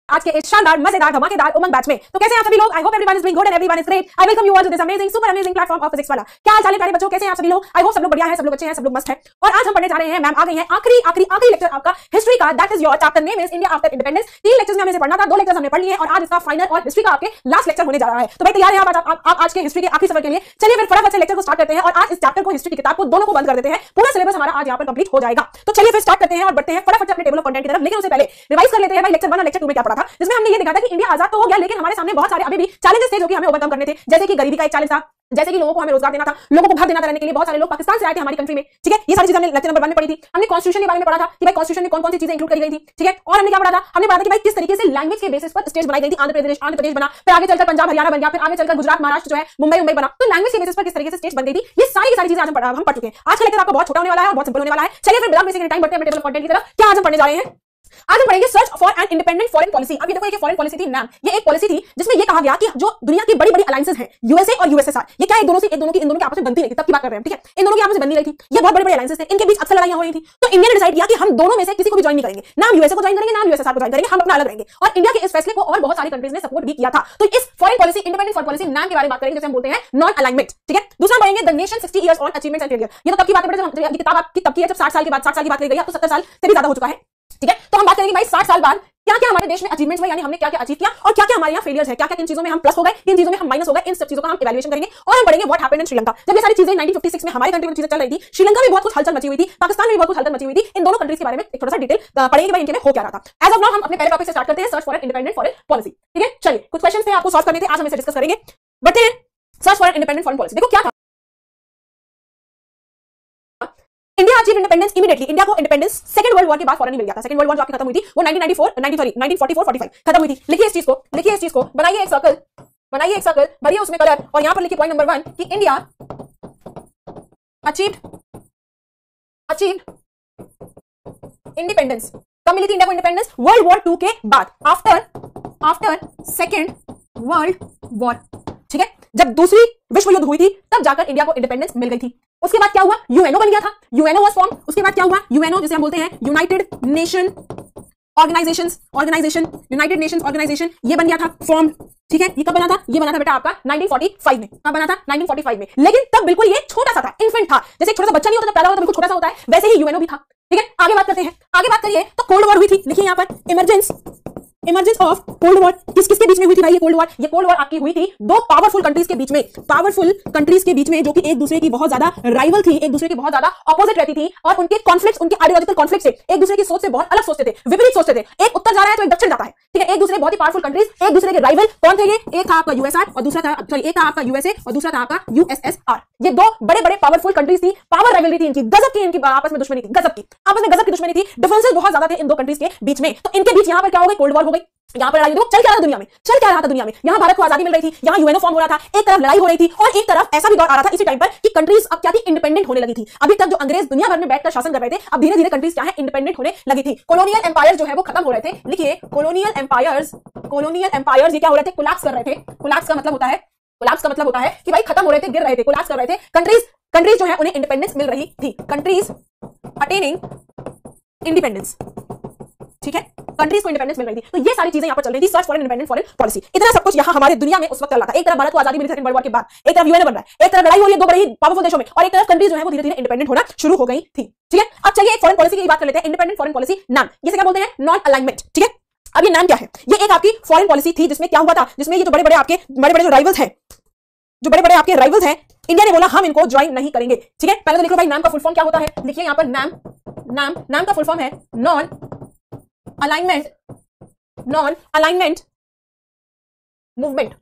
आज के इस शानदार मजेदार धमाकेदार उमंग बैच में। तो कैसे हैं आप सभी लोग? I hope everyone is doing good and everyone is great. I welcome you all to this amazing super amazing platform of physics वाला। क्या हाल चाल है प्यारे बच्चों, कैसे हैं आप सभी लोग? आई होप सब लोग बढ़िया हैं, सब लोग अच्छे हैं, सब लोग मस्त हैं। और आज हम पढ़ने जा रहे हैं, मैम आ गई हैं, आखिरी लेक्चर आपका हिस्ट्री का। That is your chapter name is India after independence. 3 lectures में हमें से पढ़ना था, 2 लेक्चर्स हमने पढ़ लिए और आज इसका फाइनल और हिस्ट्री का आपके लास्ट लेक्चर होने जा रहा है। तो भाई तैयार हैं आप आज के हिस्ट्री के आखिरी सफर के लिए? चलिए फिर फटाफट से लेक्चर को स्टार्ट करते हैं और आज इस चैप्टर को, हिस्ट्री की किताब को, दोनों को बंद कर देते हैं। पूरा सिलेबस हमारा आज यहाँ पर कंप्लीट हो जाएगा। तो चलिए फिर स्टार्ट करते हैं और बढ़ते हैं फटाफट से अपने टेबल ऑफ कंटेंट की तरफ। लेकिन उससे पहले रिवाइज कर लेते हैं भाई लेक्चर 1 और लेक्चर 2 में क्या पढ़ा था, जिसमें हमने ये देखा था कि इंडिया आजाद तो हो गया, लेकिन हमारे सामने बहुत सारे अभी भी चैलेंजेस थे जो कि हमें ओवरकम करने थे। जैसे कि गरीबी का एक चैलेंज था, जैसे कि लोगों को हमें रोजगार देना था, लोगों को घर देना था रहने के लिए। बहुत सारे लोग पाकिस्तान से आए थे हमारी कंट्री में, ठीक है। ये सारी चीजें हमने लेक्चर नंबर 1 में पढ़ी थी। हमने कॉन्स्टिट्यूशन के बारे में पढ़ा था कि भाई कॉन्स्टिट्यूशन में कौन-कौन सी चीजें इंक्लूड करी गई थी, ठीक है। और हमने क्या पढ़ा था? हमने पढ़ा था कि भाई किस तरीके से लैंग्वेज के बेसिस पर स्टेट बनाई गई थी। आंध्र प्रदेश बना, फिर आगे चलकर पंजाब हरियाणा बन गया, फिर आगे चलकर गुजरात महाराष्ट्र जो है मुंबई बना। तो लैंग्वेज के बेसिस पर किस तरीके से स्टेट बन गई थी, ये सारी चीजें आज हम पढ़ चुके हैं। आज का लेक्चर आपका बहुत छोटा होने वाला है और बहुत सिंपल होने वाला है। चलिए फिर बिना वेस्टिंग टाइम बढ़ते हैं टेबल ऑफ कंटेंट की तरफ। क्या आज हम पढ़ने जा रहे हैं? आज हम पढ़ेंगे search for an independent foreign policy. अब ये देखो, ये फॉरेन पॉलिसी थी नाम, ये एक पॉलिसी थी जिसमें ये कहा गया कि जो दुनिया की बड़ी-बड़ी अलायंसेस हैं, यूएसए और यूएसएसआर, ये क्या इन दोनों की आपस में बनती रही थी, तब की बात कर रहे हैं, ठीक है। इन दोनों की आपस में बनती रही थी, ये बहुत बड़े-बड़े अलायंसेस थे, इनके बीच अक्सर लड़ाइयां हो रही थी। तो इंडिया ने डिसाइड किया कि हम दोनों में से किसी को भी ज्वाइन नहीं करेंगे, ना यूएसए को ज्वाइन करेंगे, ना यूएसएसआर को ज्वाइन करेंगे, हम अपना अलग रहेंगे। और इंडिया के इस फैसले को और बहुत सारी कंट्रीज ने सपोर्ट भी किया था। तो इस foreign policy, independent foreign policy नाम के बारे में बात करेंगे, जैसे हम बोलते हैं नॉन अलाइनमेंट, ठीक है। दूसरा पढ़ेंगे the nation 60 years on achievements and failure. ये तो तब की बात है, जब ये किताब आपकी तब की है, जब 60 साल की बात करी गई है, तो 70 साल से भी ज्यादा हो चुका है, ठीक है। तो हम बात करेंगे भाई 60 साल बाद क्या-क्या हमारे देश में अचीवमेंट्स हुए, यानी हमने क्या-क्या अचीव किया और क्या-क्या हमारे यहाँ फेलियर्स है, क्या-क्या किन चीजों में हम प्लस हो गए, किन चीजों में हम माइनस हो गए, इन सब चीजों का हम इवैल्यूएशन करेंगे। और हम पढ़ेंगे व्हाट हैपेंड इन श्रीलंका। जब ये सारी चीजें 1956 में हमारी कंट्री में चीजें चल रही थी, श्रीलंका में बहुत कुछ हलचल मची हुई थी, पाकिस्तान में भी बहुत कुछ हलचल मची हुई थी। इन दोनों कंट्रीज के बारे में एक थोड़ा सा डिटेल पढ़ेंगे कि भाई इनके में हो क्या रहा था। एज ऑफ नाउ हम अपने पहले टॉपिक से स्टार्ट करते हैं, search for an independent foreign policy, ठीक है। चलिए कुछ क्वेश्चंस थे आपको सॉल्व करने थे, आज हम इसे डिस्कस करेंगे। बढ़ते हैं search for an independent foreign policy. देखो क्या था, India achieve independence immediately. India को इंडिपेंडेंस सेकंड वर्ल्ड वॉर के बाद फौरन ही मिल गया था। सेकंड वर्ल्ड वॉर जो आपकी खत्म हुई थी वो 1944 खत्म हुई थी। लिखिए इस चीज को, बनाइए एक सर्कल, भरिए उसमें कलर और यहां पर लिखिए पॉइंट नंबर 1 कि इंडिया अचीव्ड इंडिपेंडेंस। कब मिली थी इंडिया को इंडिपेंडेंस? वर्ल्ड वॉर 2 के बाद, आफ्टर सेकंड वर्ल्ड वॉर, ठीक है। जब दूसरी विश्व युद्ध हुई थी तब जाकर इंडिया को इंडिपेंडेंस मिल गई थी। उसके बाद क्या हुआ? यूएनओ बन गया था, यूएनओ वाज फॉर्म। उसके बाद क्या हुआ? यूएनओ जिसे हम बोलते हैं united nation organisation, united nations organisation, ये बन गया था फॉर्म, ठीक है। ये कब बना था? ये बना था बेटा आपका 1945 में। कब बना था? 1945 में। लेकिन तब बिल्कुल ये छोटा सा था, इन्फेंट था। जैसे एक छोटा सा बच्चा नहीं होता, जब पैदा होता है बिल्कुल छोटा सा होता है, वैसे ही यूएनओ भी था, ठीक है। आगे बात करते हैं, तो कोल्ड वॉर हुई थी। लिखिए यहां पर इमरजेंस ऑफ कोल्ड वॉर। किसके बीच में हुई थी भाई ये कोल्ड वॉर? ये कोल्ड वॉर आपकी हुई थी दो पावरफुल कंट्रीज के बीच में, जो कि एक दूसरे की बहुत ज्यादा राइवल थी, एक दूसरे की बहुत ज्यादा ऑपोजिट रहती थी और उनके कॉन्फ्लिक्ट्स, उनके आइडियोलॉजिकल कॉन्फ्लिक्ट से, एक दूसरे की सोच से बहुत अलग सोचते थे, विपरीत सोचते थे। एक उत्तर जा रहा है तो एक दक्षिण जाता है, ठीक है। एक दूसरे बहुत ही पावरफुल कंट्रीज, एक दूसरे के राइवल कौन थे? ये एक था आपका यूएसआर और दूसरा था एक था आपका यूएसए और दूसरा था आपका यूएसएसआर। ये दो बड़े पावरफुल कंट्रीज थी, पावर राइवलरी थी इनकी, गजब की इनकी आपस में दुश्मनी थी, आपस में गजब की दुश्मनी थी, डिफरेंसेस बहुत ज्यादा थे इन दो कंट्रीज के बीच में। तो इनके बीच यहां पर क्या हो गई? कोल्ड वॉर हो गई। यहां पर लड़ाई देखो चल क्या रहा था दुनिया में, यहां भारत को आजादी मिल रही थी, यहां यूएनओ फॉर्म हो रहा था, एक तरफ लड़ाई हो रही थी और एक तरफ ऐसा भी दौर आ रहा था इसी टाइम पर कि कंट्रीज अब क्या थी? इंडिपेंडेंट होने लगी थी। अभी तक जो अंग्रेज दुनिया भर में बैठकर शासन कर रहे थे, अब धीरे-धीरे कंट्रीज क्या है? इंडिपेंडेंट होने लगी थी। कॉलोनियल एम्पायर जो है वो खत्म हो रहे थे। लिखिए कॉलोनियल एम्पायर्स ये क्या हो रहे थे? कोलैप्स कर रहे थे। कोलैप्स का मतलब होता है कि भाई खत्म हो रहे थे, गिर रहे थे, कोलैप्स कर रहे थे। कंट्रीज जो है उन्हें इंडिपेंडेंस मिल रही थी, कंट्रीज अटेनिंग इंडिपेंडेंस, ठीक है। कंट्रीज को इंडिपेंडेंस मिल रही थी। तो ये सारी चीजें यहां पर चल रही थी, search for an independent foreign policy. इतना सब कुछ यहां हमारे दुनिया में उस वक्त चल रहा था। एक तरफ भारत को आजादी मिली सेकंड वर्ल्ड वॉर के बाद, एक तरफ यूएनओ बन रहा है, एक तरफ लड़ाई हो रही है दो बड़ी पावरफुल देशों में और एक तरफ कंट्रीज जो है वो धीरे-धीरे इंडिपेंडेंट होना शुरू हो गई थी, ठीक है। अब चलिए एक फॉरेन पॉलिसी की बात कर लेते हैं, इंडिपेंडेंट फॉरेन पॉलिसी नाम, इसे क्या बोलते हैं? नॉन अलाइनमेंट, ठीक है। अब ये नाम क्या है? ये एक आपकी फॉरेन पॉलिसी थी जिसमें क्या हुआ था? जिसमें ये जो बड़े-बड़े जो राइवल्स हैं, इंडिया ने बोला हम इनको ज्वाइन नहीं करेंगे, ठीक है। पहले तो लिख लो भाई नाम का फुल फॉर्म क्या होता है। लिखिए यहां पर नाम का फुल फॉर्म है नॉन अलाइनमेंट मूवमेंट,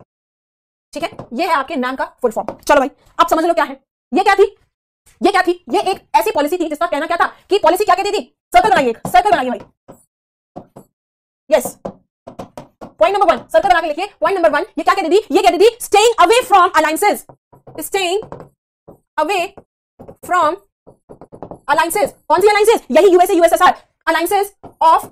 ठीक है। ये है आपके नाम का फुल फॉर्म। चलो भाई आप समझ लो क्या है। ये क्या थी? ये एक ऐसी पॉलिसी थी जिसका कहना क्या था कि पॉलिसी क्या कहती थी? सर्कल बनाइए भाई, यस। पॉइंट नंबर 1 सर्कल बना के लिखिए। पॉइंट नंबर 1 ये क्या कहती थी? ये कहती थी स्टेइंग अवे फ्रॉम अलायंसेस, कौन सी अलायंसेस? यही USA USSR, alliances of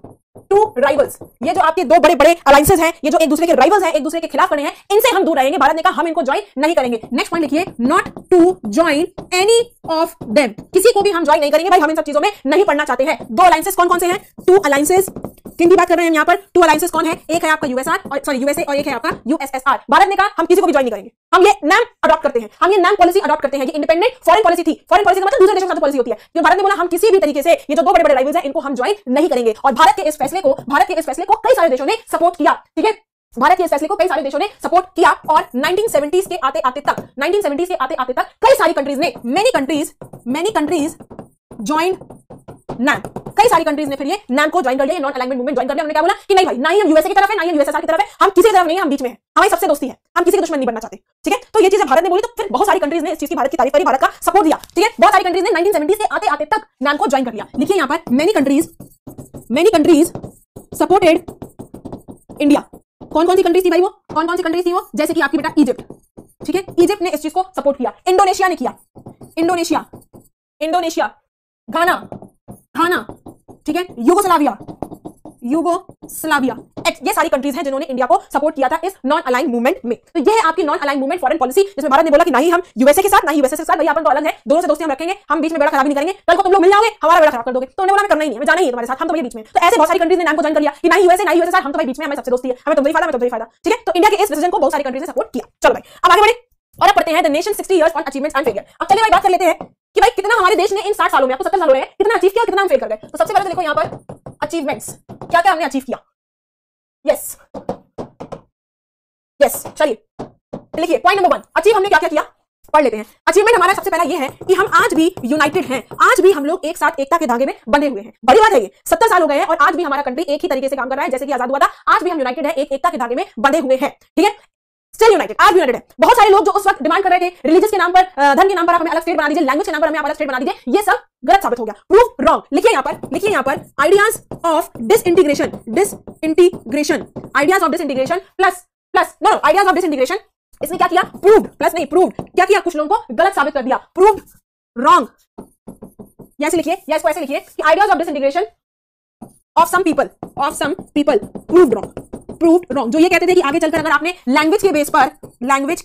two rivals. ये जो आपके दो बड़े अलायंसेस हैं, ये जो एक दूसरे के राइवल्स हैं, एक दूसरे के खिलाफ खड़े हैं, इनसे हम दूर रहेंगे। भारत ने कहा हम इनको ज्वाइन नहीं करेंगे। नेक्स्ट पॉइंट लिखिए not to join any of them, किसी को भी हम ज्वाइन नहीं करेंगे भाई, हम इन सब चीजों में नहीं पढ़ना चाहते हैं। दो अलायंसेस कौन कौन से हैं? टू अलायंसेस किन की बात कर रहे हैं हम यहाँ पर? 2 अलायंसेस कौन है? एक है आपका यूएसआर और सॉरी यूएसए और एक है आपका यूएसएसआर। भारत ने कहा हम किसी को भी ज्वाइन नहीं करेंगे, हम ये नाम अडॉप्ट करते हैं, हम ये नाम पॉलिसी अडॉप्ट करते हैं। ये इंडिपेंडेंट फॉरेन पॉलिसी थी। फॉरेन पॉलिसी का मतलब दूसरे देशों के साथ पॉलिसी होती है। जो भारत ने बोला हम किसी भी तरीके से ये जो 2 बड़े-बड़े राइवल्स हैं इनको हम ज्वाइन नहीं करेंगे। और भारत के इस फैसले को कई सारे देशों ने सपोर्ट किया। ठीक है, भारत के इस फैसले को कई सारे देशों ने सपोर्ट किया और 1970s के आते आते तक कई सारी कंट्रीज ने मेनी कंट्रीज ज्वाइन नाम। कई सारी कंट्रीज ने फिर ये नाम को ज्वाइन कर लिया, नॉन अलाइनमेंट मूवमेंट ज्वाइन कर लिया। उन्होंने क्या बोला कि नहीं भाई, ना ही हम यूएसए की तरफ है, ना ही हम यूएसएसआर की तरफ है, हम किसी की तरफ नहीं है, हम बीच में हैं, हमारी सबसे दोस्ती है, हम किसी के दुश्मन नहीं बनना चाहते। ठीक है, तो ये चीजें भारत ने बोली तो फिर बहुत सारी कंट्रीज ने इस चीज की भारत की तारीफ करी, भारत का सपोर्ट दिया। ठीक है, बहुत सारी कंट्रीज ने 1970s के आते आते तक नाम को ज्वाइन कर लिया। लिखिए यहाँ पर मेनी कंट्रीज सपोर्टेड इंडिया। कौन कौन सी कंट्रीज थी भाई? वो कौन कौन सी कंट्रीज थी वो? जैसे कि आपकी बेटा इजिप्ट। ठीक है, इजिप्ट ने इस चीज को सपोर्ट किया। इंडोनेशिया ने किया, इंडोनेशिया, घाना, ठीक है, यूगोस्लाविया, ये सारी कंट्रीज हैं जिन्होंने इंडिया को सपोर्ट किया था इस नॉन अलाइन मूवमेंट में। तो ये है आपकी non align movement foreign policy, जिसमें भारत ने बोला कि ना ही हम यूएसए के साथ, ना ही यूएसए के साथ, भाई अपन तो अलग है, दोनों से दोस्ती हम रखेंगे, हम बीच में बेड़ा खराब नहीं करेंगे। कल को तुम लोग मिल जाओगे, हमारा बेड़ा खराब कर दोगे, तो उन्होंने बोला मैं करना ही नहीं है, मैं जाना ही है तुम्हारे साथ, हम तो बीच में। तो ऐसे बहुत सारी कंट्रीज ने नाम को ज्वाइन कर लिया कि ना ही यूएसए ना ही यूएसए, हम तो भाई बीच में, हमें सबसे दोस्ती है, हमें तुमसे फायदा, हमें तुमसे फायदा। ठीक है, तो इंडिया के इस डिसीजन को बहुत सारी कंट्रीज ने सपोर्ट किया। चलो भाई अब आगे बढ़े और अब पढ़ते हैं the nation 60 years on achievements and failure. अब चलिए भाई बात कर लेते हैं कि भाई कितना हमारे देश ने इन 60 सालों में, आपको 70 साल हो रहे हैं, कितना अचीव किया और कितना हम फेल कर गए। तो सबसे पहले तो देखो यहाँ पर अचीवमेंट्स, क्या क्या हमने अचीव किया। यस, चलिए लिखिए पॉइंट नंबर 1, अचीव हमने क्या क्या किया, पढ़ लेते हैं। अचीवमेंट हमारा सबसे पहला ये है कि हम आज भी यूनाइटेड हैं, आज भी हम लोग एक साथ एकता के धागे में बंधे हुए हैं। बड़ी बात है ये, 70 साल हो गए हैं और आज भी हमारा कंट्री एक ही तरीके से काम कर रहा है जैसे कि आजाद हुआ था। आज भी हम यूनाइटेड है, एक एकता के धागे में बंधे हुए हैं। ठीक है, स्टिल यूनाइटेड, आज भी यूनाइटेड है। बहुत सारे लोग जो उस वक्त डिमांड कर रहे थे रिलीजियस के नाम पर, धन के नाम पर आप हमें अलग स्टेट बना दीजिए, लैंग्वेज के नाम पर हमें अलग स्टेट बना दीजिए, ये सब गलत साबित हो गया, प्रूव रॉन्ग। लिखिए यहाँ पर ideas of disintegration, ideas of disintegration plus no ideas of disintegration, इसने क्या किया, प्रूव्ड, प्लस नहीं प्रूव्ड, क्या किया, कुछ लोगों को गलत साबित कर दिया, प्रूव्ड रॉन्ग। ऐसे लिखिए या इसको ऐसे लिखिए कि ideas of disintegration of some people proved wrong. जो ये कहते थे कि आगे चलकर अगर आपने लैंग्वेज के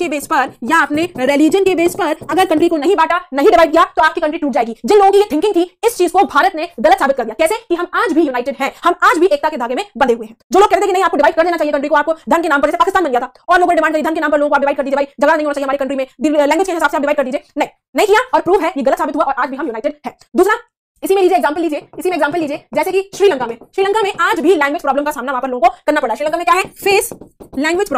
बेस पर या आपने रिलीजन के बेस पर अगर कंट्री को नहीं बांटा, नहीं डिवाइड किया तो आपकी कंट्री टूट जाएगी। जिन लोगों की ये थिंकिंग थी, इस चीज को भारत ने गलत साबित कर दिया। कैसे? कि हम आज भी यूनाइटेड हैं, हम आज भी एकता के धागे में बंधे हुए हैं। जो लोग कहते थे कि नहीं आपको डिवाइड कर देना चाहिए कंट्री को, आपको धन के नाम पर, जैसे पाकिस्तान बन गया था और लोगों ने डिमांड करी धन के नाम पर लोगों को डिवाइड कर दीजिए, भाई झगड़ा नहीं होना चाहिए हमारी कंट्री में, लैंग्वेज के हिसाब से आप डिवाइड कर दीजिए, नहीं किया और प्रूव है ये गलत साबित हुआ और आज भी हम यूनाइटेड है। दूसरा, इसी में एग्जांपल लीजिए जैसे कि श्रीलंका में आज भी लैंग्वेज प्रॉब्लम का सामना वहां पर लोगों को करना पड़ा। श्रीलंका में क्या है, फेस लैंग्वेज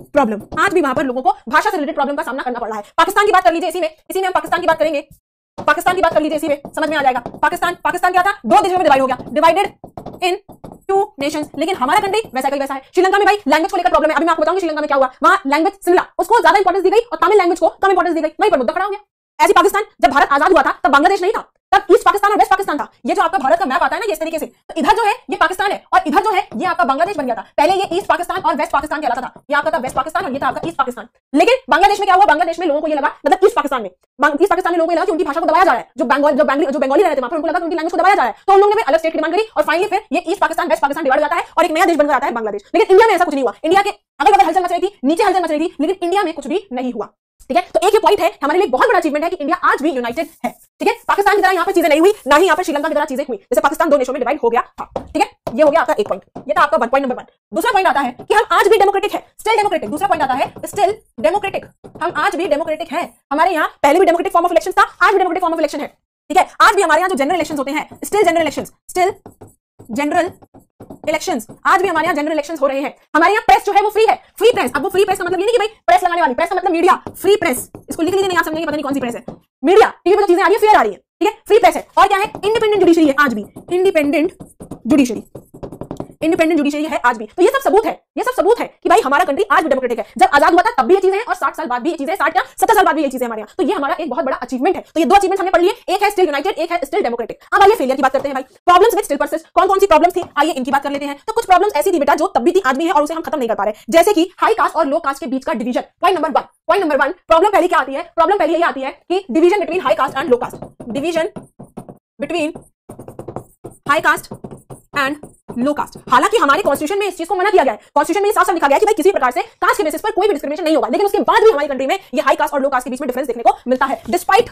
प्रॉब्लम, आज भी वहां पर लोगों को भाषा से रिलेटेड प्रॉब्लम का सामना करना पड़ रहा है। पाकिस्तान की बात कर लीजिए, इसी में हम पाकिस्तान की बात करेंगे, पाकिस्तान की बात कर लीजिए, इसी में समझ में आ जाएगा। पाकिस्तान क्या था, 2 देशों में डिवाइड हो गया, डिवाइडेड इन 2 नेशंस, लेकिन हमारा कंट्री वैसा का वैसा है। श्रीलंका में भाई लैंग्वेज को लेकर प्रॉब्लम है, अभी मैं आपको बताऊंगी श्रीलंका में क्या हुआ। वहां लैंग्वेज सिमिलर, उसको ज्यादा इंपॉर्टेंस दी गई और तमिल लैंग्वेज को कम इंपॉर्टेंस दी गई, वहीं पर मुद्दा खड़ा हो गया। ऐसी पाकिस्तान, जब भारत आजाद हुआ था तब बांग्लादेश नहीं था, तब ईस्ट पाकिस्तान और वेस्ट पाकिस्तान था। ये जो आपका भारत का मैप आता है ना, ये इस तरीके से, तो इधर जो है ये पाकिस्तान है और इधर जो है ये आपका बांग्लादेश बन गया था। पहले ये ईस्ट पाकिस्तान और वेस्ट पाकिस्तान कहलाता था, ये आपका था वेस्ट पाकिस्तान और ये था आपका ईस्ट पाकिस्तान। लेकिन बांग्लादेश में क्या हुआ, बांग्लादेश में लोगों को ये लगा, मतलब ईस्ट पाकिस्तान में लोगों को लगा कि उनकी भाषा को दबाया जा रहा है, जो बंगाली रहे थे वहां पर उनको लगा कि उनकी लैंग्वेज को दबाया जा रहा है, तो उन लोगों ने अलग स्टेट की डिमांड करी और फाइनली फिर ये east Pakistan west Pakistan divide हो जाता है और एक नया देश बन जाता है बांग्लादेश। लेकिन इंडिया में ऐसा कुछ नहीं हुआ। इंडिया के अगल-बगल हलचल मच रही थी, नीचे हलचल मच रही थी, लेकिन इंडिया में कुछ भी नहीं हुआ। ठीक है, तो एक ही पॉइंट है, हमारे लिए बहुत बड़ा अचीवमेंट है कि इंडिया आज भी यूनाइटेड है। ठीक है, पाकिस्तान की तरह यहाँ पर चीजें नहीं हुई, ना ही यहाँ पर श्रीलंका की तरह चीजें हुई, जैसे पाकिस्तान 2 देशों में डिवाइड हो गया था। ठीक है, ये हो गया आपका एक पॉइंट, ये था आपका पॉइंट नंबर 1। दूसरा पॉइंट आता है कि हम आज भी डेमोक्रेटिक है, स्टिल डेमोक्रेटिक। दूसरा पॉइंट आता है स्टिल डेमोक्रेटिक, हम आज भी डेमोक्रेटिक है। हमारे यहाँ पहले भी डेमोक्रेटिक फॉर्म ऑफ इलेक्शन था, आज भी डेमोक्रेटिक फॉर्म ऑफ इलेक्शन है। ठीक है, आज भी हमारे यहाँ जो जनरल इलेक्शंस होते हैं, स्टिल जनरल इलेक्शंस, आज भी हमारे यहाँ जनरल इलेक्शंस हो रहे हैं। हमारे यहाँ प्रेस जो है वो फ्री है, फ्री प्रेस। अब वो फ्री प्रेस का मतलब ये नहीं कि भाई प्रेस लगाने वाली, प्रेस का मतलब मीडिया, फ्री प्रेस, इसको लिख लीजिए, नहीं आप समझेंगे पता नहीं कौन सी प्रेस है। मीडिया, टीवी पे जो चीजें आ रही है फेयर आ रही है, ठीक है, फ्री प्रेस है। और क्या है, इंडिपेंडेंट जुडिशरी है आज भी, इंडिपेंडेंट जुडिशरी है आज भी। तो ये सब सबूत है कि भाई हमारा कंट्री आज भी डेमोक्रेटिक है। जब आजाद हुआ था तब भी ये चीजें हैं और 60 साल बाद भी ये चीजें, 60 या 70 साल बाद भी ये चीजें हमारे यहाँ। तो ये हमारा एक बहुत बड़ा अचीवमेंट है। तो ये 2 अचीवमेंट हमने पढ़ लिए, एक है स्टिल यूनाइटेड, एक है स्टिल डेमोक्रेटिक। अब आइए फेलियर की बात करते हैं भाई, प्रॉब्लम्स विद स्टिल परसिस्ट। कौन सी प्रॉब्लम्स थी, आइए इनकी बात कर लेते हैं। तो कुछ प्रॉब्लम्स ऐसी थी बेटा जो तब भी थी, आज भी है और उसे हम खत्म नहीं कर पा रहे, जैसे कि हाई कास्ट और लो कास्ट के बीच का डिवीजन। पॉइंट नंबर 1 प्रॉब्लम पहले क्या आती है, प्रॉब्लम पहले ये आती है कि division between high caste and low caste, division between high caste and low caste. हालांकि हमारे कॉन्स्टिट्यूशन में इस चीज को मना किया गया है, कॉन्स्टिट्यूशन में साफ-साफ लिखा गया है कि भाई किसी प्रकार से कास्ट के बेसिस पर कोई भी डिस्क्रिमिनेशन नहीं होगा, लेकिन उसके बाद भी हमारी कंट्री में ये हाई कास्ट और लो कास्ट के बीच में डिफरेंस देखने को मिलता है, despite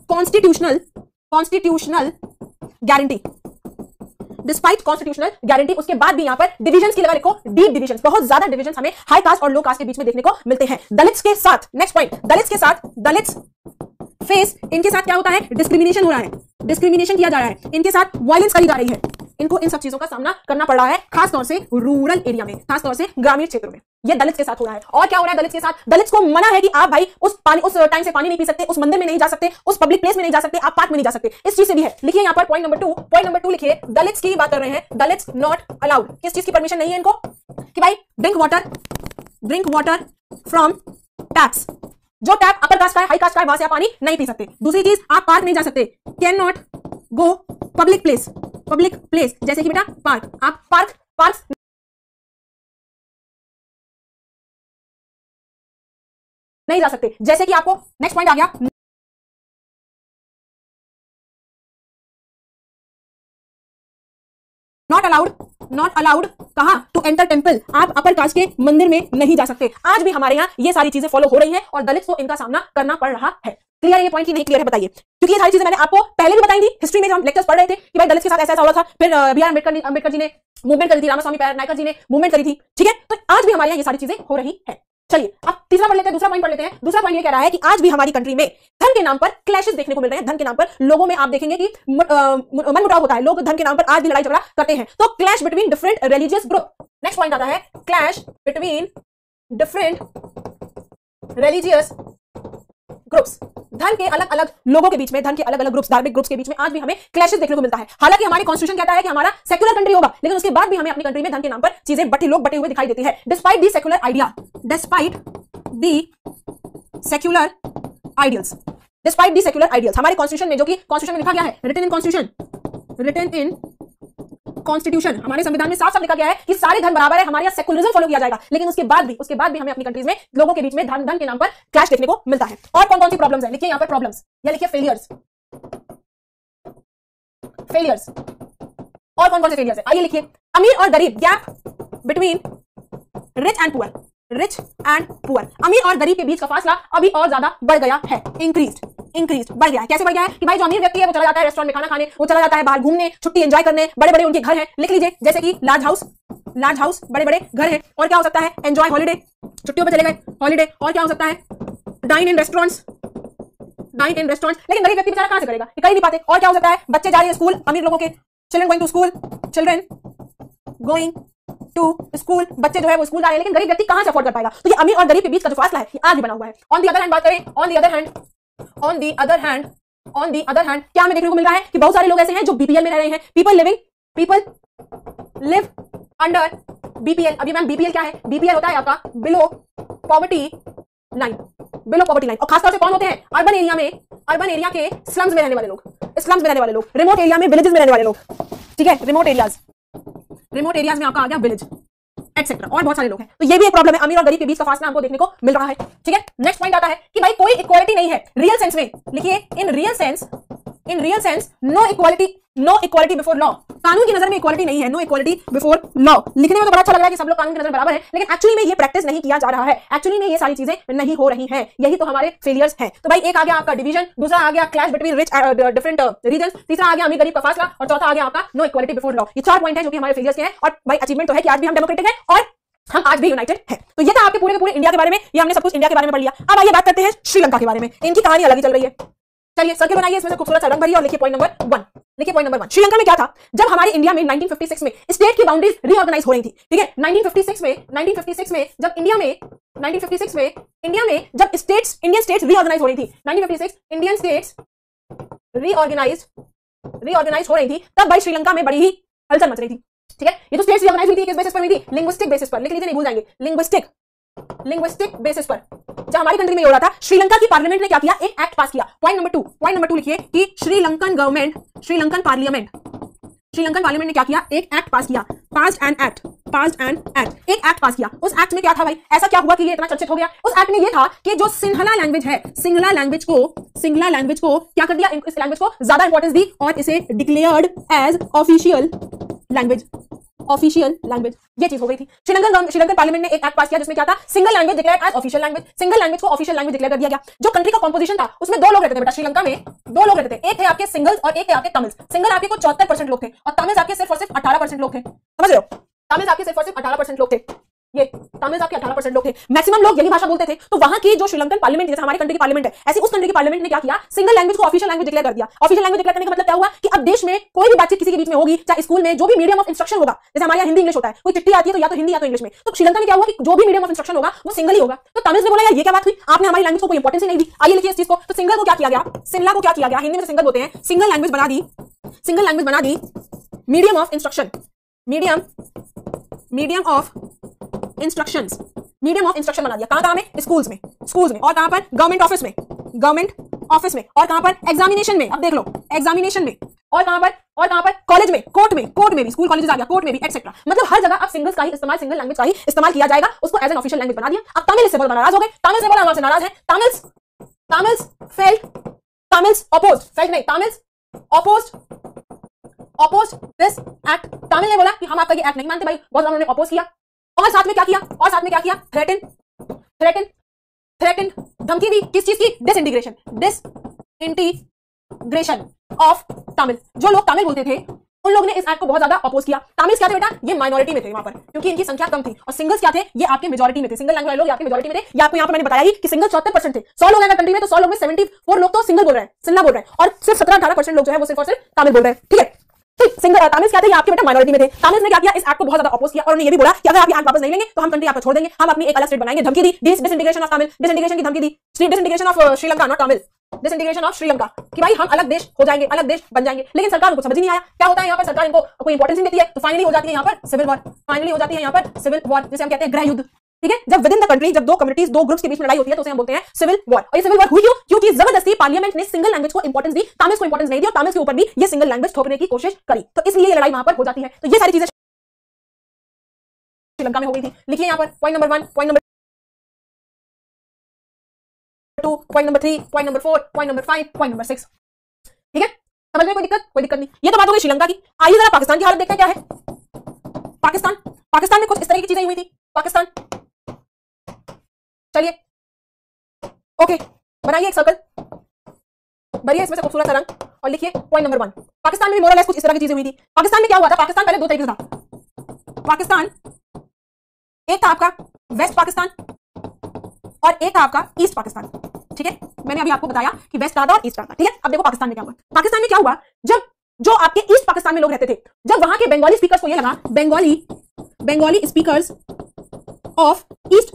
constitutional guarantee. Despite constitutional guarantee, उसके बाद भी यहां पर डिविजन्स की लगा रखो, डीप डिविजन्स, बहुत ज्यादा डिविजन्स हमें हाई कास्ट और लो कास्ट के बीच में देखने को मिलते हैं। दलित्स के साथ, नेक्स्ट पॉइंट, दलित्स के साथ, दलित्स फेस, इनके साथ क्या होता है, डिस्क्रिमिनेशन हो रहा है, डिस्क्रिमिनेशन किया जा रहा है, इनके साथ वायलेंस करी जा रही है, इनको इन सब चीजों का सामना करना पड़ रहा है, खासतौर से रूरल एरिया में, खासतौर से ग्रामीण क्षेत्रों में। ये दलित के साथ हो रहा है। और क्या हो रहा है दलित के साथ, दलित को मना है कि आप भाई उस टाइम से पानी नहीं पी सकते, उस मंदिर में नहीं जा सकते, उस पब्लिक प्लेस में नहीं जा सकते, आप पार्क में नहीं जा सकते। इस चीज से भी है, लिखिए यहां पर पॉइंट नंबर 2 लिखिए, दलित्स की बात कर रहे हैं, दलित्स नॉट अलाउड, किस चीज की परमिशन नहीं है इनको, कि भाई ड्रिंक वाटर फ्रॉम टैप्स, जो टैप अपर कास्ट का है, हाई कास्ट का है, वहां से आप पानी नहीं पी सकते। दूसरी चीज, आप पार्क नहीं जा सकते, can not go public place, जैसे कि बेटा पार्क, आप पार्क नहीं जा सकते, जैसे कि आपको नेक्स्ट पॉइंट आ गया, नॉट अलाउड कहां, टू एंटर टेंपल, आप अपर कास्ट के मंदिर में नहीं जा सकते। आज भी हमारे यहां ये सारी चीजें फॉलो हो रही हैं और दलित को इनका सामना करना पड़ रहा है। क्लियर ये पॉइंट की नहीं क्लियर है बताइए, क्योंकि ये सारी चीजें मैंने आपको पहले भी बताई थी, हिस्ट्री में जब हम लेक्चर्स पढ़ रहे थे कि भाई दलित के साथ ऐसा हुआ था, फिर बी आर अम्बेडकर जी ने मूवमेंट करी थी, रामास्वामी नायकर जी ने मूवमेंट करी थी, ठीक है। तो आज भी हमारे यहाँ ये सारी चीजें हो रही है। चलिए अब तीसरा पढ़ लेते हैं, दूसरा पॉइंट पढ़ लेते हैं। दूसरा पॉइंट ये कह रहा है कि आज भी हमारी कंट्री में धन के नाम पर क्लैशेस देखने को मिल रहे हैं। धन के नाम पर लोगों में आप देखेंगे कि मनमुटाव होता है, लोग धन के नाम पर आज भी लड़ाई झगड़ा करते हैं। तो clash between different religious group, next point आता है, clash between different religious groups, धन के अलग अलग लोगों के बीच में, धन के अलग अलग ग्रुप्स, धार्मिक ग्रुप्स के बीच में आज भी हमें क्लैशेस देखने को मिलता है। हालांकि हमारी कॉन्स्टिट्यूशन कहता है कि हमारा सेक्युलर कंट्री होगा, लेकिन उसके बाद भी हमें अपनी कंट्री में धन के नाम पर चीजें लोग बटे हुए दिखाई देती है। डिस्पाइट दी सेक्युलर आइडिया, डिस्पाइट दी सेक्युलर आइडियल्स, डिस्पाइट दी सेक्युलर आइडियल्स, हमारे कॉन्स्टिट्यूशन में, जो कि कॉन्स्टिट्यूशन में लिखा गया है, रिटन इन कॉन्स्टिट्यूशन, हमारे संविधान में साफ साफ लिखा गया है कि सारे धन बराबर है, हमारे यहाँ सेक्युलरिज्म फॉलो किया जाएगा, लेकिन उसके बाद भी हमें अपनी कंट्रीज में लोगों के बीच में धन के नाम पर क्लैश देखने को मिलता है। और कौन कौन सी प्रॉब्लम्स है, लिखिए यहाँ पर प्रॉब्लम्स, या लिखिए फेलियर्स, और कौन कौन से फेलियर्स है, आइए लिखिए, अमीर और गरीब, gap between rich and poor, अमीर और गरीब के बीच का फासला अभी और ज्यादा बढ़ गया है, इंक्रीज्ड बढ़ गया है। कैसे बढ़ गया है कि भाई जो अमीर व्यक्ति है वो चला जाता है रेस्टोरेंट में खाना खाने, वो चला जाता है बाहर घूमने, छुट्टी एंजॉय करने, बड़े बड़े उनके घर हैं, लिख लीजिए, जैसे कि लार्ज हाउस, बड़े बड़े घर हैं। और क्या हो सकता है, एंजॉय हॉलीडे, छुट्टियों पे चले गए हॉलीडे। और क्या हो सकता है, डाइन इन रेस्टोरेंट्स, लेकिन गरीब व्यक्ति बेचारा कहां से करेगा, कर ही नहीं पाते। और क्या हो सकता है, बच्चे जा रहे हैं स्कूल, अमीर लोगों के चिल्ड्रन गोइंग टू स्कूल, बच्चे जो है वो स्कूल जा रहे हैं, लेकिन गरीब व्यक्ति कहां से अफोर्ड कर पाएगा। तो ये अमीर और गरीब के बीच का जो फासला है ये आज भी बना हुआ है। ऑन दी अदर हैंड बात करें, ऑन दी अदर हैंड क्या हमें देखने को मिल रहा है कि बहुत सारे लोग ऐसे हैं जो बीपीएल में रह रहे हैं, पीपल लिव अंडर बीपीएल। अभी मैम बीपीएल क्या है, बीपीएल होता है आपका बिलो पॉवर्टी लाइन, और खासतौर से कौन होते हैं, अर्बन एरिया के स्लम्स में रहने वाले लोग, रिमोट एरिया में, विलेजेस में रहने वाले लोग, ठीक है, रिमोट एरियाज में आपका आ गया विलेज एक्सेट्रा, और बहुत सारे लोग हैं। तो ये भी एक प्रॉब्लम है, अमीर और गरीब के बीच का फासला हमको देखने को मिल रहा है, ठीक है। नेक्स्ट पॉइंट आता है कि भाई कोई इक्वालिटी नहीं है रियल सेंस में, लिखिए in real sense no equality before law, कानून की नजर में इक्वालिटी नहीं है, नो इक्वालिटी बिफोर लॉ। लिखने में तो बड़ा अच्छा लग रहा है कि सब लोग कानून की नजर बराबर है, लेकिन एक्चुअली में ये प्रैक्टिस नहीं किया जा रहा है, एक्चुअली में ये सारी चीजें नहीं हो रही हैं, यही तो हमारे फेलियर्स हैं। तो भाई एक आ गया आपका डिवीजन, दूसरा आ गया clash between rich different region, तीसरा आ गया अमीर गरीब का फासला, और चौथा आ गया आपका नो इक्वालिटी बिफोर लॉ। ये 4 पॉइंट है जो कि हमारे फेलियर्स के हैं। और भाई अचीवमेंट तो है कि आज भी हम डेमोक्रेटिक है और हम आज भी यूनाइटेड हैं। तो ये था आपके पूरे के पूरे इंडिया के बारे में, ये हमने सब कुछ इंडिया के बारे में पढ़ लिया। अब आइए बात करते हैं श्रीलंका के बारे में, इनकी कहानी अलग ही चल रही है। चलिए सर्किल बनाइए, इसमें से खूबसूरत सा रंग भरिए और लिखिए पॉइंट नंबर 1। श्रीलंका में क्या था, जब हमारे इंडिया में 1956 में स्टेट की बाउंड्रीज रीऑर्गेनाइज हो रही थी, ठीक है। 1956 में जब इंडिया में जब इंडियन स्टेट्स रीऑर्गेनाइज हो रही थी, 1956 इंडियन स्टेट्स रीऑर्गेनाइज हो रही थी, तब भाई श्रीलंका में बड़ी ही हलचल मच रही थी, ठीक है। ये तो स्टेट्स रीऑर्गेनाइज हुई थी, किस बेसिस पर हुई थी, लिंग्विस्टिक बेसिस पर, लिख लीजिए नहीं भूल जाएंगे, लिंग्विस्टिक बेसिस पर। जब हमारी कंट्री में हो रहा था, श्रीलंका की पार्लियामेंट ने क्या किया, एक एक्ट पास किया। पॉइंट नंबर 2 लिखिए कि श्रीलंकन पार्लियामेंट ने क्या किया, एक एक्ट पास किया, पास्ड एन एक्ट, एक एक्ट पास किया। उस एक्ट में क्या था भाई, ऐसा क्या हुआ कि ये इतना चर्चित हो गया। उस एक्ट में ये था कि जो सिंहला लैंग्वेज है, सिंगला लैंग्वेज को क्या कर दिया, इस लैंग्वेज को ज्यादा इंपॉर्टेंस दी और इसे declared as official language official language, ये चीज हो गई थी। श्रीलंकन पार्लियामेंट ने एक एक्ट पास किया जिसमें क्या था, single language declared as official language, single language को ऑफिशियल लैंग्वेज डिक्लेयर कर दिया गया। जो कंट्री का कंपोजिशन था उसमें दो लोग रहते थे बेटा, श्रीलंका में दो लोग रहते थे, एक थे आपके सिंगल्स और एक थे आपके तमिल्स। सिंगल आपके को 74% लोग थे और तमिल्स आपके सिर्फ और सिर्फ 18% लोग थे, समझ रहे हो, तमिल्स आपके सिर्फ और सिर्फ 18% लोग थे, ये तमिल्स आपके 18% लोग थे, मैक्सिमम लोग यही भाषा बोलते थे। तो वहां की जो श्रीलंकन पार्लियामेंट, जैसे हमारी कंट्री की पार्लियामेंट है, ऐसी उस कंट्री की पार्लियामेंट ने क्या किया, सिंगल लैंग्वेज को ऑफिशियल लैंग्वेज डिक्लेयर कर दिया। ऑफिशियल लैंग्वेज डिक्लेयर करने का मतलब क्या हुआ कि अब देश में कोई भी बातचीत किसी के बीच में होगी, चाहे स्कूल में जो भी मीडियम ऑफ इंस्ट्रक्शन होगा, जैसे हमारे यहाँ हिंदी इंग्लिश होता है, कोई चिट्ठी आती है तो या तो हिंदी या तो इंग्लिश में, तो श्रीलंका में क्या हुआ कि जो भी मीडियम ऑफ इंस्ट्रक्शन होगा वो सिंगल ही होगा। तो तमिल्स ने बोला यार ये क्या बात हुई, आपने हमारी लैंग्वेज को कोई इंपॉर्टेंस ही नहीं दी, आइए लिखिए इस चीज को। तो सिंगल को क्या किया गया, सिंगला को क्या किया गया, हिंदी में सिंगल बोलते हैं, सिंगल लैंग्वेज बना दी, सिंगल लैंग्वेज बना दी medium of instruction, medium of instructions, medium of instruction बना दिया। कहां में, स्कूल्स में और कहां पर, गवर्नमेंट ऑफिस में और कहां पर, एग्जामिनेशन में, अब देख लो एग्जामिनेशन में, और कहां पर कॉलेज में, कोर्ट में भी, स्कूल कॉलेजेस आ गया, कोर्ट में भी एक्सेट्रा। मतलब हर जगह अब सिंगल लैंग्वेज का ही इस्तेमाल किया जाएगा, उसको एज एन ऑफिशियल लैंग्वेज बना दिया। अब तमिल इससे बहुत नाराज हो गए, तमिल से बोला हमारे नाराज है, तमिल्स ऑपोज्ड दिस एक्ट। तमिल ने बोला कि हम आपका ये एक्ट नहीं मानते भाई, बहुत उन्होंने अपोज किया। और साथ में क्या किया, थ्रेटन, धमकी दी, किस चीज की, डिसइंटीग्रेशन ऑफ तमिल। जो लोग तमिल बोलते थे उन लोगों ने इस एक्ट को बहुत ज्यादा अपोज किया। तमिल्स क्या थे बेटा, ये माइनॉरिटी में थे वहां पर, क्योंकि इनकी संख्या कम थी, और सिंगल्स क्या थे, ये आपके मेजॉरिटी में थे, सिंगल लैंग्वेज लोग आपके मेजॉरिटी में थे। ये आपको यहाँ पर मैंने बताया ही कि सिंगल 74% थे, 100 लोग हैं कंट्री में, तो 100 लोग में 74 लोग तो सिंगल बोल रहे हैं, सिंगला बोल रहे हैं, और सिर्फ 17-18% लोग जो है वो सिर्फ और सिर्फ तमिल बोल रहे हैं, ठीक है। सिंगल तमिल्स क्या थे, आपके बेटा माइनॉरिटी में थे। तमिल्स ने क्या किया, इस एक्ट को बहुत ज्यादा अपोज किया, और उन्होंने ये भी बोला कि अगर आप ये एक्ट वापस नहीं लेंगे तो हम कंट्री आपको छोड़ देंगे, हम अपनी एक अलग स्टेट बनाएंगे। धमकी दी, डिसइंटीग्रेशन ऑफ तमिल, डिसइंटीग्रेशन की धमकी दी, disintegration of Sri Lanka, not Tamil, disintegration of Sri Lanka, कि भाई हम अलग देश हो जाएंगे, अलग देश बन जाएंगे। लेकिन सरकार को समझ ही नहीं आया, क्या होता है यहाँ पर, सरकार इनको कोई इंपॉर्टेंस नहीं देती है, तो फाइनली हो जाती है यहाँ पर सिविल वॉर, जिसे हम कहते हैं गृह युद्ध, ठीक है। जब विद इन द कंट्री, जब दो कम्युनिटीज, दो ग्रुप्स के बीच में लड़ाई होती है तो उसे हम बोलते हैं सिविल वॉर। और ये सिविल वॉर हुई क्यों, क्योंकि जबरदस्ती पार्लियामेंट ने सिंगल लैंग्वेज को इंपॉर्टेंस दी, तमिल्स को इंपॉर्टेंस नहीं दी, और तमिल्स के ऊपर भी ये सिंगल लैंग्वेज थोपने की कोशिश करी, तो इसलिए ये लड़ाई वहां पर हो जाती है। तो ये सारी चीजें श्रीलंका में हो गई थी। लिखिए यहाँ पर point number 1, point number 2, point number 3, point number 4, point number 5, point number 6, ठीक है। समझ में कोई दिक्कत नहीं। ये तो बात हो गई श्रीलंका की। आइए जरा पाकिस्तान की हालत देखते हैं क्या है। पाकिस्तान में कुछ इस तरह की चीजें हुई थी। पाकिस्तान, चलिए ओके, बनाइए एक सर्कल, भरिए इसमें से खूबसूरत सा रंग और लिखिए पॉइंट नंबर 1। पाकिस्तान में मोरलेस कुछ इस तरह की चीजें हुई थी। पाकिस्तान में क्या हुआ था, पाकिस्तान पहले दो तरीके से था। पाकिस्तान एक था आपका वेस्ट पाकिस्तान और एक था आपका ईस्ट पाकिस्तान, ठीक है। मैंने अभी आपको बताया कि वेस्ट था और ईस्ट था, ठीक है। अब देखो पाकिस्तान में क्या हुआ। पाकिस्तान में क्या हुआ, जब जो आपके ईस्ट पाकिस्तान में लोग रहते थे, जब वहां के बंगाली स्पीकर्स को ये लगा, Bengali speakers of east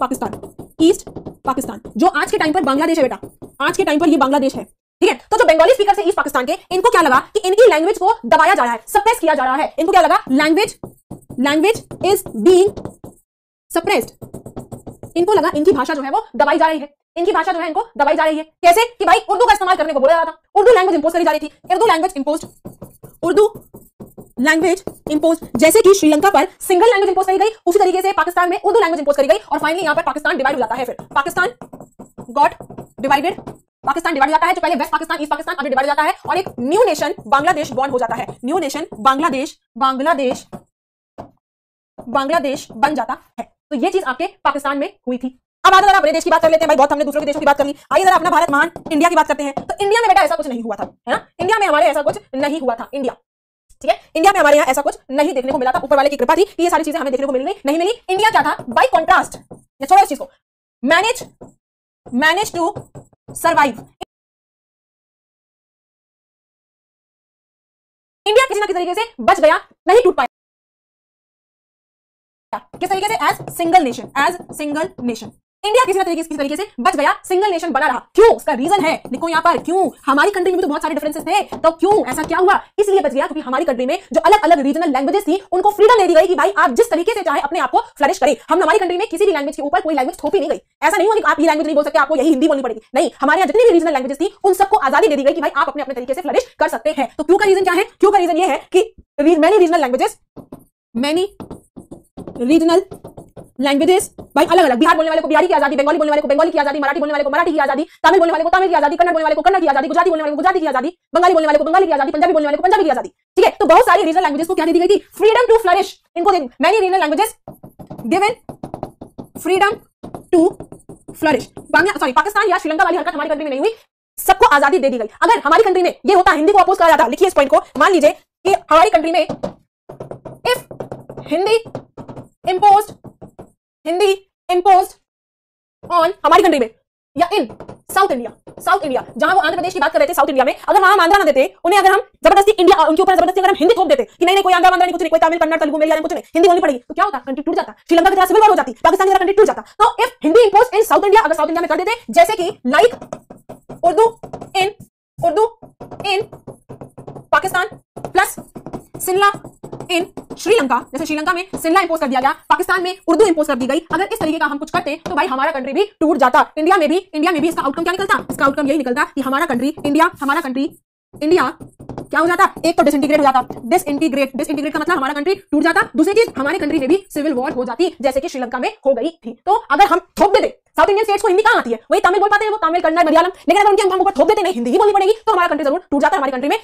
Pakistan, जो आज के टाइम पर बांग्लादेश है बेटा, आज के टाइम पर ये बांग्लादेश है, ठीक है। तो जो बंगाली स्पीकर है ईस्ट पाकिस्तान के, इनको क्या लगा कि इनकी लैंग्वेज को दबाया जा रहा है, सप्रेस किया जा रहा है। इनको क्या लगा, लैंग्वेज इज बीइंग सप्रेस्ड। इनको लगा इनकी भाषा जो है वो दबाई जा रही है, इनकी भाषा जो है इनको दबाई जा रही है। कैसे कि भाई उर्दू का इस्तेमाल करने को बोला जा रहा था, उर्दू लैंग्वेज इंपोज करी जा रही थी, उर्दू लैंग्वेज इंपोज। जैसे कि श्रीलंका पर सिंगल लैंग्वेज इंपोज करी गई, उसी तरीके से पाकिस्तान में उर्दू लैंग्वेज इंपोज करी गई, और फाइनली यहां पर पाकिस्तान डिवाइड हो जाता है। फिर Pakistan got divided, Pakistan divide हो जाता है, जो पहले वेस्ट पाकिस्तान ईस्ट पाकिस्तान अभी डिवाइड हो जाता है, और एक न्यू नेशन बांग्लादेश बॉर्न हो जाता है। न्यू नेशन बांग्लादेश बन जाता है। तो ये चीज आपके पाकिस्तान में हुई थी। अब आगे जरा अपने देश की बात कर लेते हैं भाई, बहुत हमने दूसरों के देशों की बात कर ली। आइए जरा अपना भारत महान इंडिया की बात करते हैं। तो इंडिया में बेटा ऐसा कुछ नहीं हुआ था, है ना। इंडिया में हमारे ऐसा कुछ नहीं हुआ था, इंडिया, ठीक है। इंडिया में हमारे यहाँ ऐसा कुछ नहीं देखने को मिला था। ऊपर वाले की कृपा थी कि ये सारी चीजें हमें देखने को मिल गई, नहीं मिली। इंडिया क्या था, बाय कॉन्ट्रास्ट, या छोड़ो इस चीज को, मैनेज टू सर्वाइव। इंडिया किसी ना किसी तरीके से बच गया, नहीं टूट पाया। किस तरीके से, एज सिंगल नेशन इंडिया किसी तरीके से बच गया, सिंगल नेशन बना रहा। क्यों, उसका रीजन है, लिखो यहाँ पर क्यों। हमारी कंट्री में भी तो बहुत सारे डिफरेंसेस थे, तो क्यों ऐसा क्या हुआ, इसलिए बच गया क्योंकि हमारी कंट्री में जो अलग अलग रीजनल लैंग्वेजेस थी उनको फ्रीडम दे दी गई कि भाई आप जिस तरीके से चाहे अपने आप को फ्लरिश करें। हम हमारी कंट्री में किसी भी लैंग्वेज के ऊपर कोई लैंग्वेज थोपी नहीं गई। ऐसा नहीं हुआ कि आप ये लैंग्वेज नहीं बोल सकते, आपको यही हिंदी बोलनी पड़ेगी, नहीं। हमारे यहाँ जितनी भी रीजनल लैंग्वेजेस थी उन सबको आजादी दे दी गई कि भाई आप अपने अपने तरीके से फ्लरिश कर सकते हैं। तो क्यों का रीजन क्या है, क्यों का रीजन ये है कि मैनी रीजनल लैंग्वेजेस भाई अलग अलग, बिहार बोलने वाले को बिहारी की आजादी, बंगाली बोलने वाले को बंगाली की आजादी, मराठी बोलने वाले को मराठी की आजादी, तमिल बोलने वाले को तमिल की आजादी, कन्नड़ बोलने वाले को कन्नड़ की आजादी, गुजराती बोलने वाले को गुजराती की आजादी, बंगाली बोलने वाले को बंगाली की आजादी, पंजाबी बोलने वाले को पंजाबी की आजादी। ठीक है, तो बहुत सारी रीजनल लैंग्वेजेस को क्या दे दी गई थी? Freedom to flourish. इनको many regional languages given freedom to flourish. Pakistan या श्रीलंका वाली हरकत हमारी कंट्री में नहीं हुई, सबको आजादी दे दी गई। अगर हमारी कंट्री में ये होता, हिंदी को अपोज करा जाता, लिखिए इस पॉइंट को, मान लीजिए कि हमारी कंट्री में इफ हिंदी इम्पोज्ड ऑन हमारी कंट्री में या इन साउथ इंडिया जहां वो आंध्र प्रदेश की बात कर रहे थे, साउथ इंडिया में अगर वहां आंध्रा ना देते, उन्हें अगर हम जबरदस्ती इंडिया उनके ऊपर जबरदस्ती अगर हम हिंदी थोप देते कि नहीं कोई आंध्रा वांध्रा नहीं, कुछ नहीं, कोई तमिल कन्नड़ तेलुगु मलयालम कुछ नहीं, हिंदी बोलनी पड़ेगी, तो क्या होता? कंट्री टूट जाता। श्रीलंका की तरह सिविल वॉर हो जाती, पाकिस्तान की तरह कंट्री टूट जाता। तो if Hindi impose in south India, अगर साउथ इंडिया में कर देते, जैसे कि लाइक उर्दू इन पाकिस्तान प्लस सिंला इन श्रीलंका, जैसे श्रीलंका में सिंला इंपोज कर दिया गया, पाकिस्तान में उर्दू इंपोज कर दी गई, अगर इस तरीके का हम कुछ करते तो भाई हमारा कंट्री भी टूट जाता। इंडिया में भी इसका आउटकम क्या निकलता? इसका आउटकम यही निकलता कि हमारा कंट्री इंडिया क्या हो जाता? एक तो डिसइंटीग्रेट हो जाता, डिसइंटीग्रेट का मतलब हमारा कंट्री टूट जाता। दूसरी चीज, हमारी कंट्री में भी सिविल वॉर हो जाती, जैसे कि श्रीलंका में हो गई थी। तो अगर हम थोप देते, साउथ इंडियन स्टेट्स को हिंदी कहां आती है? वही तमिल बोल पाते हैं, वो तमिल कन्नड़ मलयालम, लेकिन अगर उनके हम ऊपर थोप देते नहीं हिंदी ही बोलनी पड़ेगी, तो हमारा कंट्री जरूर टूट जाता, हमारी कंट्री में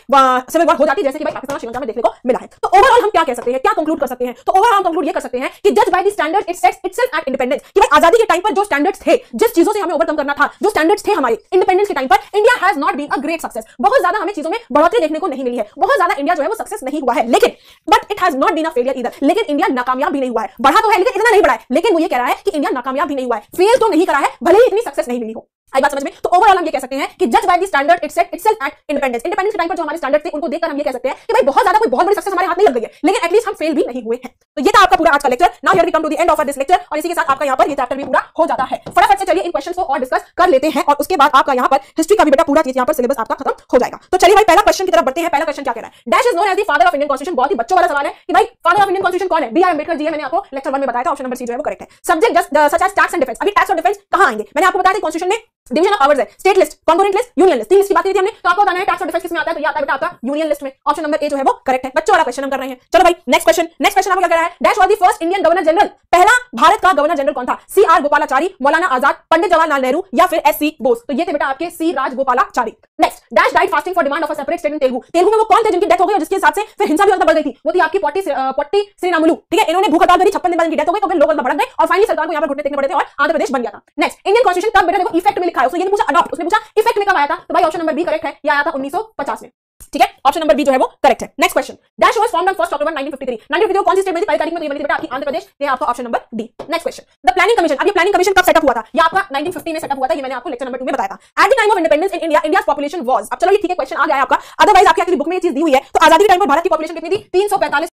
सिविल वॉर हो जाती, जैसे कि भाई पाकिस्तान और श्रीलंका में देखने को मिला है। तो ओवरऑल हम क्या कह सकते हैं, क्या कंक्लूड कर सकते हैं? तो ओवरऑल हम कंक्लूड ये कर सकते हैं कि जज by the standard it sets itself eight independence, कि भाई आजादी के टाइम पर जो स्टैंडर्ड्स थे, जिस चीजों से हमें ओवरकम करना था, जो स्टैंडर्ड्स थे हमारे इंडिपेंडेंस के टाइम पर, India has not been a great success. बहुत ज्यादा हमें चीजों में बढ़ोतरी देखने को नहीं मिली है, बहुत ज्यादा इंडिया जो है वो सक्सेस नहीं हुआ है, लेकिन but it has not been a failure either. लेकिन इंडिया नाकामयाब भी नहीं हुआ है, बढ़ा तो है लेकिन इतना नहीं बढ़ा है। लेकिन वो ये कह रहा है कि इंडिया नाकामयाब भी नहीं हुआ है, फेल तो नहीं करा है, भले ही इतनी सक्सेस नहीं मिली हो। आई बात समझ में? तो ओवरऑल हम ये कह सकते हैं कि जज by the standard it set itself eight independence के टाइम पर जो हमारे स्टैंडर्ड थे, उनको देखकर हम ये कह सकते हैं कि भाई बहुत ज्यादा कोई बहुत बड़ी सक्सेस हमारे हाथ नहीं लग गई है, लेकिन एटलीस्ट हम फेल भी नहीं हुए हैं। तो ये था आपका पूरा आज का lecture. Now here we come to the end of this lecture, और इसी के साथ आपका यहाँ पर ये चैप्टर भी पूरा हो जाता है। फटाफट से चलिए इन क्वेश्चंस को और डिस्कस कर लेते हैं, और उसके बाद आपका यहाँ पर हिस्ट्री का भी बेटा पूरा चीज यहाँ पर सिलेबस आपका खत्म हो जाएगा। तो चलिए भाई पहला क्वेश्चन की तरफ बढ़ते हैं। पहला क्वेश्चन क्या कह रहा है? Dash is known as the father of Indian constitution. बहुत ही बच्चों वाला सवाल है कि भाई फादर ऑफ इंडियन कॉन्स्टिट्यूशन कौन है? बी आर अम्बेडकर जी है, मैंने आपको लेक्चर 1 में बताया था। ऑप्शन नंबर सी जो है वो करेक्ट है। Subject just such as tax and defence. अभी टैक्स और डिफेंस कहां आएंगे? मैंने आपको बताया था कॉन्स्टिट्यूशन में डिवीजन ऑफ पावर्स है, state list, concurrent list, union list, तीन लिस्ट की बात की थी हमने। तो आपको बताना है टैक्स और डिफेंस किस में आता है? तो ये आता है बेटा आपका यूनियन लिस्ट में। ऑप्शन नंबर ए जो है वो करेक्ट है। बच्चों वाला क्वेश्चन हम कर रहे हैं। चलो भाई नेक्स्ट क्वेश्चन आपको क्या कह रहा है? Dash was the first Indian governor general. पहला भारत का गवर्नर जनरल कौन था? सी आर गोपालाचारी, मौलाना आजाद, पंडित जवाहरलाल नेहरू या फिर एस सी बोस। तो ये थे बेटा आपके C Rajagopalachari. Next, dash died fasting for demand of a separate state in Telugu. Telugu में वो कौन थे जिनकी डेथ हो गई और जिसके हिसाब से फिर हिंसा भी बढ़ गई थी? वो थी आपकी पोट्टी श्रीरामुलु। ठीक है, इन्होंने भूख हड़ताल करी, 56 दिन बाद इनकी डेथ हो गई, तो फिर लोग भड़क गए और फाइनली सरकार को यहाँ पर घुटने टेकने पड़े थे और आंध्र प्रदेश बन गया था। नेक्स्ट, इंडियन कॉन्स्टिट्यूशन कब बेटा देखो इफेक्ट में लिखा है, उसने ये नहीं पूछा अडॉप्ट, उसने पूछा इफेक्ट में कब आया था। तो भाई ऑप्शन नंबर बी करेक्ट है, ये आया था 1950 में। ठीक है, ऑप्शन नंबर बी जो है वो करेक्ट है। Next question, dash was formed on 1 अक्टूबर 1953। 1953 कौन सी स्टेट बनी थी? पहली तारीख में? तो ये बनी थी बेटा आपकी आंध्र प्रदेश। ये आपका option number D. Next question, the planning commission. अब ये प्लानिंग कमीशन कब सेटअप हुआ था? ये आपका 1950 में सेटअप हुआ था, ये मैंने आपको लेक्चर नंबर 2 में बताया था। At the time of independence in India, India's population was. अब चलो ये ठीक है, क्वेश्चन आ गया है आपका, अदरवाइज आपकी एक्चुअली बुक में ये चीज दी हुई है। तो आजादी के टाइम पर भारत की पॉपुलेशन कितनी थी? 345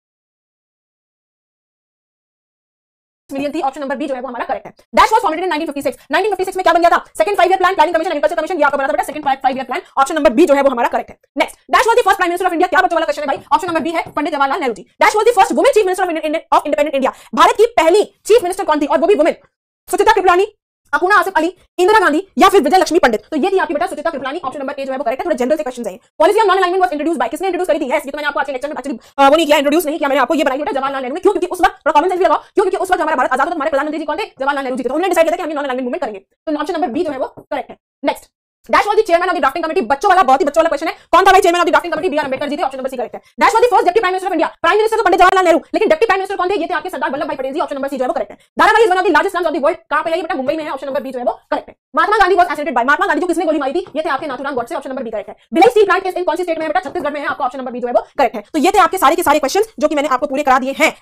मिलियन थी। ऑप्शन नंबर बी जो है वो हमारा करेक्ट है। डैश वाज फॉर्मेटेड इन 1956। 1956 में क्या बन गया था? Second 5 year plan, planning commission, agriculture commission, ये आपका बना था बेटा second 5 year plan. Option number b जो है वो हमारा करेक्ट है। Next, dash was the first prime minister of India. क्या बच्चों वाला क्वेश्चन है भाई? ऑप्शन नंबर बी है Pandit Jawaharlal Nehru ji. Dash was the first women chief minister of independent India. Bharat की पहली चीफ मिनिस्टर कौन थी और वो भी वुमेन? सुचित्रा कृपलानी, अकुना आसिफ अली, इंदिरा गांधी या फिर विजय लक्ष्मी पंडित। तो ये थी आपकी बेटा Suchitra Kripalani. Option number A जो है वो करेक्ट है। थोड़े जनरल से क्वेश्चन है। Policy on non alignment was introduced by, किसने इंट्रोड्यूस करी थी? यस, ये तो मैंने आपको आज के लेक्चर में एक्चुअली वो नहीं किया, इंट्रोड्यूस नहीं किया मैंने आपको, ये बनाई बेटा जवाहरलाल नेहरू ने। क्यों? क्योंकि उस वक्त थोड़ा कॉमन सेंस भी लगाओ, क्योंकि उस वक्त हमारा भारत आजाद था, हमारे प्रधानमंत्री जी कौन थे? जवाहरलाल नेहरू जी थे। तो उन्होंने डिसाइड किया था कि हम नॉन अलाइनमेंट मूवमेंट करेंगे। तो ऑप्शन नंबर बी जो है वो करेक्ट है। Next, dash was the chairman of the drafting committee. बच्चों वाला बहुत ही बच्चों वाला क्वेश्चन है। कौन था भाई chairman of the drafting committee? B R Ambedkar ji थे। ऑप्शन नंबर सी करेक्ट है। Dash was the first deputy prime minister of India. Prime minister तो पंडित जवाहरलाल नेहरू, लेकिन डिप्टी प्राइम मिनिस्टर कौन थे? ये थे आपके Sardar Vallabh Bhai Patel ji. Option number C जो है वो करेक्ट है। Dharavi is one of the largest slums of the world. कहां पे है ये बेटा? मुंबई में है। ऑप्शन नंबर बी जो है वो करेक्ट है। Mahatma Gandhi was assassinated by. Mahatma Gandhi को किसने गोली मारी थी? ये थे आपके Nathuram Godse. Option number B correct है। Bhilai steel plant is in कौन सी स्टेट में है बेटा? छत्तीसगढ़ में है। आपका ऑप्शन नंबर बी जो है वो करेक्ट है। तो ये थे आपके सारे के सारे क्वेश्चंस जो कि मैंने आपको पूरे करा दिए हैं।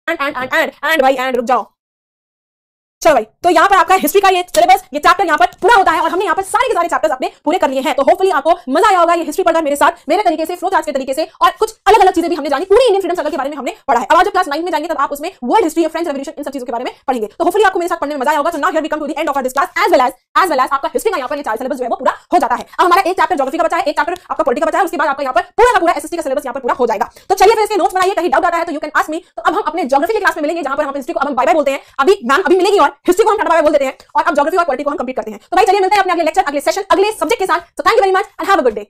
एंड भाई एंड रुक जाओ। चलो भाई, तो यहाँ पर आपका हिस्ट्री का ये सिलेबस, ये चैप्टर यहाँ पर पूरा होता है और हमने यहाँ पर सारे के सारे चैप्टर्स अपने पूरे कर लिए हैं। तो होपफुली आपको मजा आया होगा ये हिस्ट्री पढ़कर मेरे साथ, मेरे तरीके से, फ्लो चार्ट के तरीके से, और कुछ अलग अलग चीजें भी हमने जानी। पूरी इंडियन फ्रीडम स्ट्रगल के बारे में हमने पढ़ा है। अब आज जब क्लास 9 में जाएंगे तब आप उसमें वर्ल्ड हिस्ट्री, फ्रेंच रेवोल्यूशन, इन सब चीजों के बारे में पढ़ेंगे। तो होपफुली आपको मेरे साथ पढ़ने में मजा आया होगा। So now here we come to the end of this class as well as आपका हिस्ट्री का यहाँ पर ये चार सिलेबस जो है वो पूरा हो जाता है। अब हमारा एक चैप्टर ज्योग्राफी का बचा है, एक चैप्टर आपका पॉलिटिकल का बचा है, उसके बाद आपका यहाँ पर पूरा का पूरा एसएसटी का सिलेबस यहाँ पर पूरा हो जाएगा। तो चलिए फिर इसके नोट्स बनाइए, कहीं डाउट आता है तो यू कैन आस्क मी। तो अब हम अपने ज्योग्राफी की क्लास में मिलेंगे, जहां पर हम हिस्ट्री को अब हम बाय बाय बोलते हैं। अभी मैम अभी मिलेगी और हिस्ट्री को हम टाटा बाय बाय बोल देते हैं, और अब ज्योग्राफी और पॉलिटी को हम कंप्लीट करते हैं। तो भाई चलिए मिलते हैं अपने अगले लेक्चर, अगले सेशन, अगले सब्जेक्ट के साथ। तो thank you very much and have a good day.